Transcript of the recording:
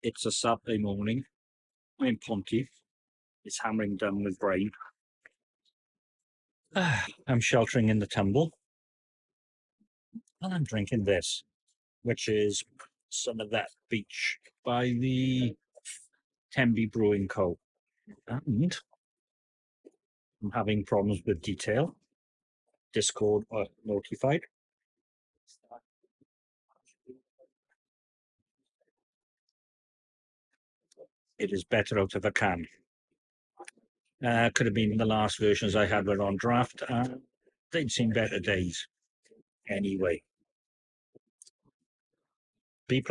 It's a Saturday morning. I'm in Ponty. It's hammering down with rain. I'm sheltering in the tumble. And I'm drinking this, which is some of that beach by the Tenby Brewing Co. And I'm having problems with detail. Discord notified. It is better out of a can. Could have been the last versions I had were on draft, and they'd seen better days. Anyway, B++.